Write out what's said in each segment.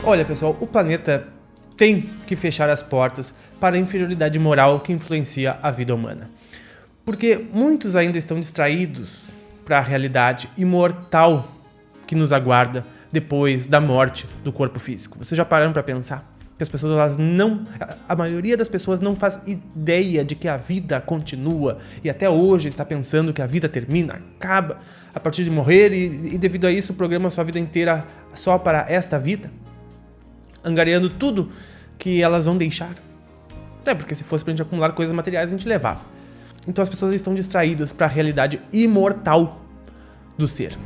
Olha, pessoal, o planeta tem que fechar as portas para a inferioridade moral que influencia a vida humana. Porque muitos ainda estão distraídos para a realidade imortal que nos aguarda depois da morte do corpo físico. Vocês já pararam para pensar que as pessoas, a maioria das pessoas não faz ideia de que a vida continua e até hoje está pensando que a vida termina, acaba a partir de morrer e devido a isso programa sua vida inteira só para esta vida, angariando tudo que elas vão deixar. Porque se fosse pra gente acumular coisas materiais, a gente levava. Então as pessoas estão distraídas para a realidade imortal do ser,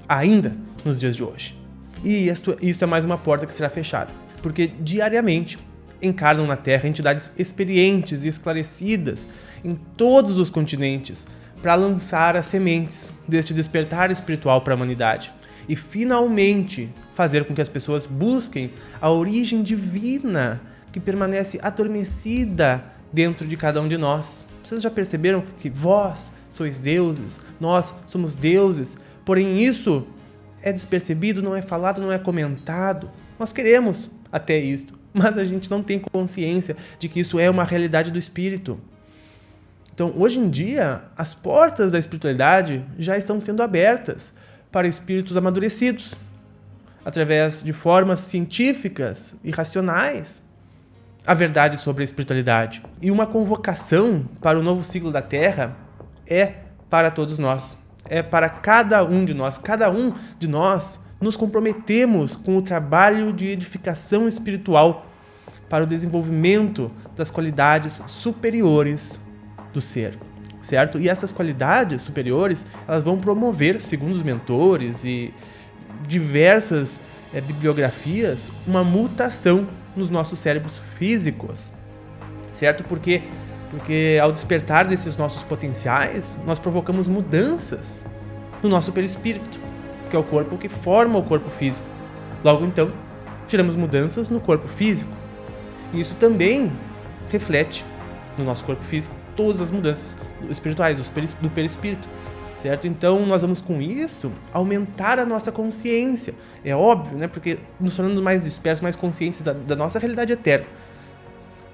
ainda nos dias de hoje. E isso é mais uma porta que será fechada, porque diariamente encarnam na Terra entidades experientes e esclarecidas em todos os continentes para lançar as sementes deste despertar espiritual para a humanidade e finalmente fazer com que as pessoas busquem a origem divina que permanece adormecida dentro de cada um de nós. Vocês já perceberam que vós sois deuses, nós somos deuses, porém isso é despercebido, não é falado, não é comentado. Nós queremos até isto, mas a gente não tem consciência de que isso é uma realidade do espírito. Então, hoje em dia, as portas da espiritualidade já estão sendo abertas para espíritos amadurecidos, através de formas científicas e racionais, a verdade sobre a espiritualidade. E uma convocação para o novo ciclo da Terra é para todos nós, é para cada um de nós nos comprometemos com o trabalho de edificação espiritual para o desenvolvimento das qualidades superiores do ser, certo? E essas qualidades superiores, elas vão promover, segundo os mentores e diversas bibliografias, uma mutação nos nossos cérebros físicos, certo? Porque ao despertar desses nossos potenciais, nós provocamos mudanças no nosso perispírito, que é o corpo que forma o corpo físico. Logo então, geramos mudanças no corpo físico. E isso também reflete no nosso corpo físico todas as mudanças espirituais, do perispírito, certo? Então, nós vamos com isso aumentar a nossa consciência. É óbvio, né? Porque nos tornando mais dispersos, mais conscientes da nossa realidade eterna,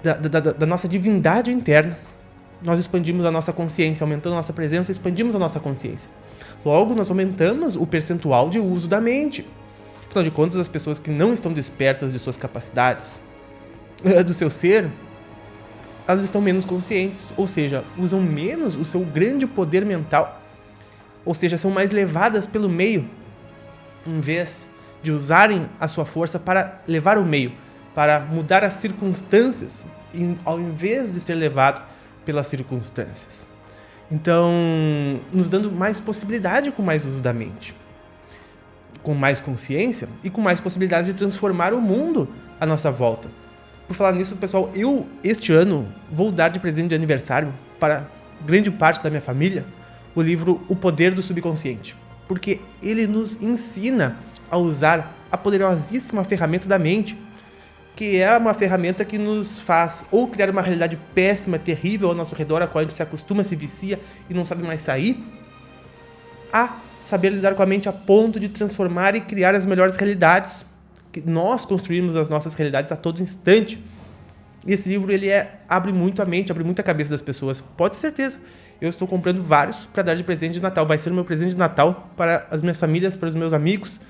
da nossa divindade interna, nós expandimos a nossa consciência, aumentando a nossa presença, expandimos a nossa consciência. Logo, nós aumentamos o percentual de uso da mente. Afinal de contas, as pessoas que não estão despertas de suas capacidades, do seu ser, elas estão menos conscientes, ou seja, usam menos o seu grande poder mental, ou seja, são mais levadas pelo meio, em vez de usarem a sua força para levar o meio, para mudar as circunstâncias, ao invés de ser levado pelas circunstâncias. Então, nos dando mais possibilidade com mais uso da mente, com mais consciência e com mais possibilidades de transformar o mundo à nossa volta. Por falar nisso, pessoal, eu este ano vou dar de presente de aniversário para grande parte da minha família o livro O Poder do Subconsciente, porque ele nos ensina a usar a poderosíssima ferramenta da mente, que é uma ferramenta que nos faz ou criar uma realidade péssima, terrível ao nosso redor, a qual a gente se acostuma, se vicia e não sabe mais sair, a saber lidar com a mente a ponto de transformar e criar as melhores realidades, que nós construímos as nossas realidades a todo instante. E esse livro ele abre muito a mente, abre muito a cabeça das pessoas, pode ter certeza. Eu estou comprando vários para dar de presente de Natal, vai ser o meu presente de Natal para as minhas famílias, para os meus amigos.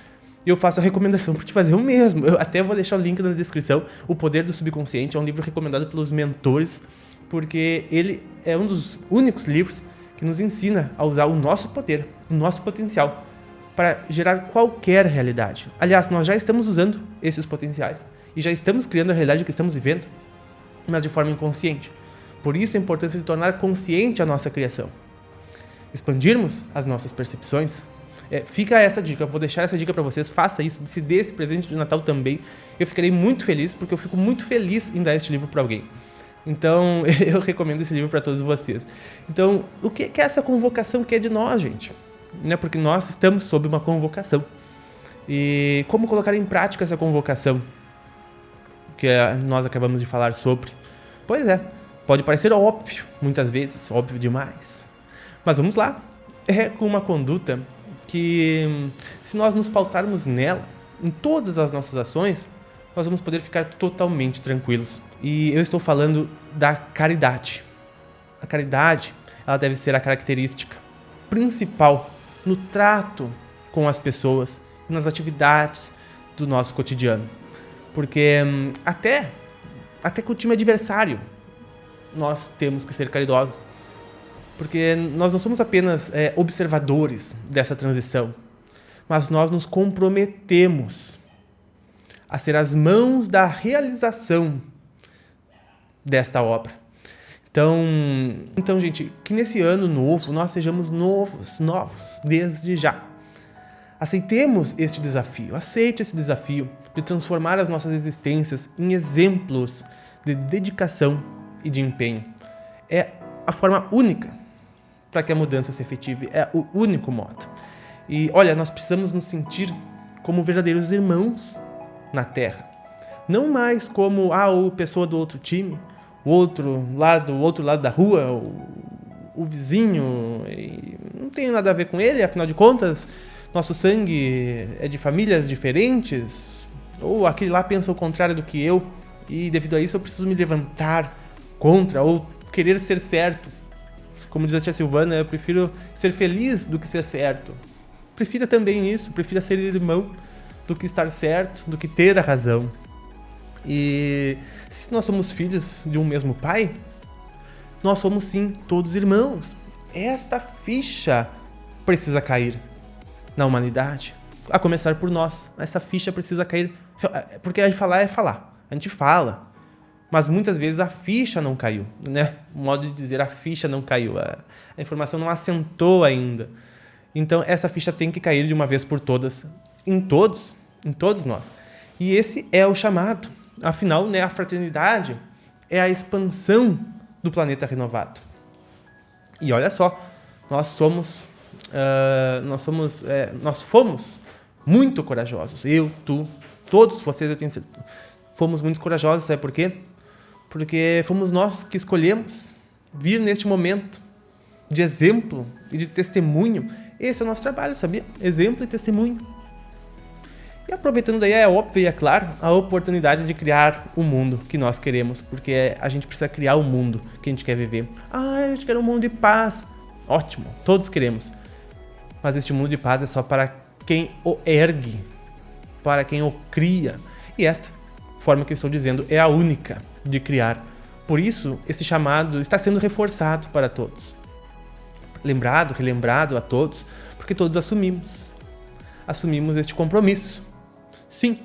E eu faço a recomendação para te fazer o mesmo. Eu até vou deixar o link na descrição. O Poder do Subconsciente é um livro recomendado pelos mentores, porque ele é um dos únicos livros que nos ensina a usar o nosso poder, o nosso potencial, para gerar qualquer realidade. Aliás, nós já estamos usando esses potenciais e já estamos criando a realidade que estamos vivendo, mas de forma inconsciente. Por isso a importância de tornar consciente a nossa criação. Expandirmos as nossas percepções. Fica essa dica, eu vou deixar essa dica para vocês, faça isso, se dê esse presente de Natal também. Eu ficarei muito feliz, porque eu fico muito feliz em dar este livro para alguém. Então, eu recomendo esse livro para todos vocês. Então, o que é essa convocação que é de nós, gente? Porque nós estamos sob uma convocação. E como colocar em prática essa convocação que nós acabamos de falar sobre? Pois é, pode parecer óbvio, muitas vezes, óbvio demais. Mas vamos lá, é com uma conduta que, se nós nos pautarmos nela, em todas as nossas ações, nós vamos poder ficar totalmente tranquilos. E eu estou falando da caridade. A caridade, ela deve ser a característica principal no trato com as pessoas e nas atividades do nosso cotidiano. Porque até com o time adversário, nós temos que ser caridosos. Porque nós não somos apenas observadores dessa transição, mas nós nos comprometemos a ser as mãos da realização desta obra. Então, gente, que nesse ano novo nós sejamos novos desde já. Aceitemos este desafio, aceite esse desafio de transformar as nossas existências em exemplos de dedicação e de empenho. É a forma única para que a mudança se efetive, é o único modo. E olha, nós precisamos nos sentir como verdadeiros irmãos na Terra. Não mais como a pessoa do outro time, o outro lado da rua, o vizinho, e não tem nada a ver com ele, afinal de contas, nosso sangue é de famílias diferentes, ou aquele lá pensa o contrário do que eu, e devido a isso eu preciso me levantar contra, ou querer ser certo. Como diz a tia Silvana, eu prefiro ser feliz do que ser certo. Prefira também isso, prefira ser irmão do que estar certo, do que ter a razão. E se nós somos filhos de um mesmo pai, nós somos sim todos irmãos. Esta ficha precisa cair na humanidade, a começar por nós. Essa ficha precisa cair, porque a gente falar é falar, a gente fala, mas muitas vezes a ficha não caiu, né? O modo de dizer, a ficha não caiu, a informação não assentou ainda. Então essa ficha tem que cair de uma vez por todas, em todos nós. E esse é o chamado. Afinal, né, a fraternidade é a expansão do planeta renovado. E olha só, nós fomos muito corajosos. Eu, tu, todos vocês, eu tenho certeza. Fomos muito corajosos, sabe por quê? Porque fomos nós que escolhemos vir neste momento de exemplo e de testemunho. Esse é o nosso trabalho, sabia? Exemplo e testemunho. E aproveitando daí, é óbvio e é claro, a oportunidade de criar o mundo que nós queremos, porque a gente precisa criar o mundo que a gente quer viver. A gente quer um mundo de paz. Ótimo, todos queremos. Mas este mundo de paz é só para quem o ergue, para quem o cria. E esta forma que eu estou dizendo é a única de criar. Por isso, esse chamado está sendo reforçado para todos. Relembrado a todos, porque todos assumimos este compromisso. Sim,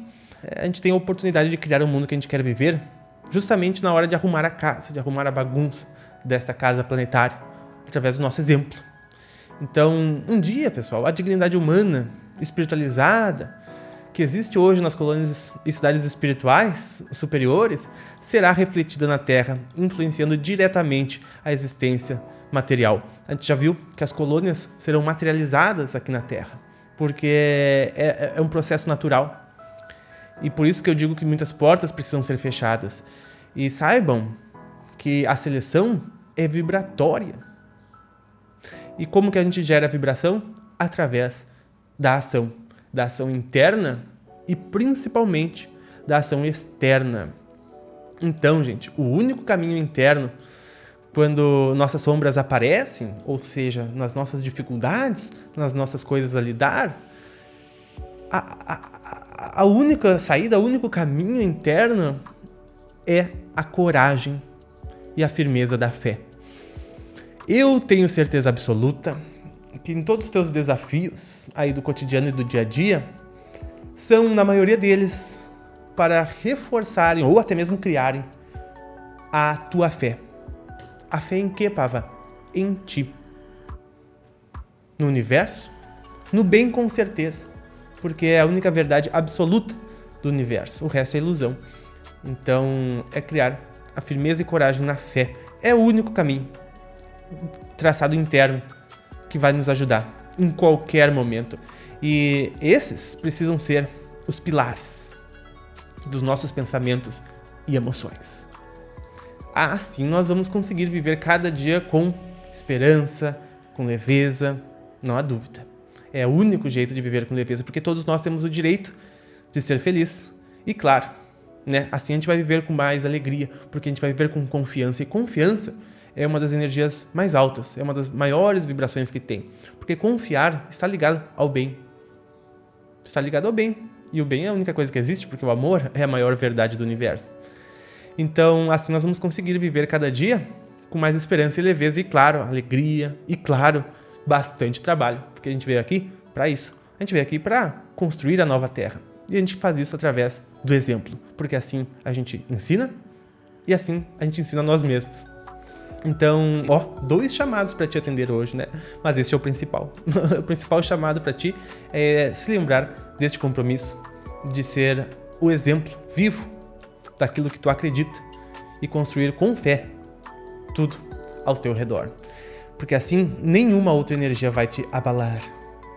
a gente tem a oportunidade de criar o mundo que a gente quer viver justamente na hora de arrumar a casa, de arrumar a bagunça desta casa planetária, através do nosso exemplo. Então, um dia, pessoal, a dignidade humana, espiritualizada, que existe hoje nas colônias e cidades espirituais superiores, será refletida na Terra, influenciando diretamente a existência material. A gente já viu que as colônias serão materializadas aqui na Terra, porque é um processo natural. E por isso que eu digo que muitas portas precisam ser fechadas. E saibam que a seleção é vibratória. E como que a gente gera a vibração? Através da ação interna e principalmente da ação externa. Então, gente, o único caminho interno, quando nossas sombras aparecem, ou seja, nas nossas dificuldades, nas nossas coisas a lidar, a única saída, o único caminho interno é a coragem e a firmeza da fé. Eu tenho certeza absoluta que em todos os teus desafios aí do cotidiano e do dia a dia, são, na maioria deles, para reforçarem ou até mesmo criarem a tua fé. A fé em quê, Pava? Em ti. No universo? No bem, com certeza. Porque é a única verdade absoluta do universo. O resto é ilusão. Então, é criar a firmeza e coragem na fé. É o único caminho traçado interno que vai nos ajudar em qualquer momento. E esses precisam ser os pilares dos nossos pensamentos e emoções. Assim nós vamos conseguir viver cada dia com esperança, com leveza, não há dúvida. É o único jeito de viver com leveza, porque todos nós temos o direito de ser feliz. E claro, né? Assim a gente vai viver com mais alegria, porque a gente vai viver com confiança. E confiança é uma das energias mais altas, é uma das maiores vibrações que tem. Porque confiar está ligado ao bem. Está ligado ao bem. E o bem é a única coisa que existe, porque o amor é a maior verdade do universo. Então, assim nós vamos conseguir viver cada dia com mais esperança e leveza e, claro, alegria e, claro, bastante trabalho. Porque a gente veio aqui para isso. A gente veio aqui para construir a nova Terra. E a gente faz isso através do exemplo. Porque assim a gente ensina e assim a gente ensina a nós mesmos. Então, 2 chamados para te atender hoje, né? Mas esse é o principal. O principal chamado para ti é se lembrar deste compromisso de ser o exemplo vivo daquilo que tu acredita e construir com fé tudo ao teu redor. Porque assim nenhuma outra energia vai te abalar.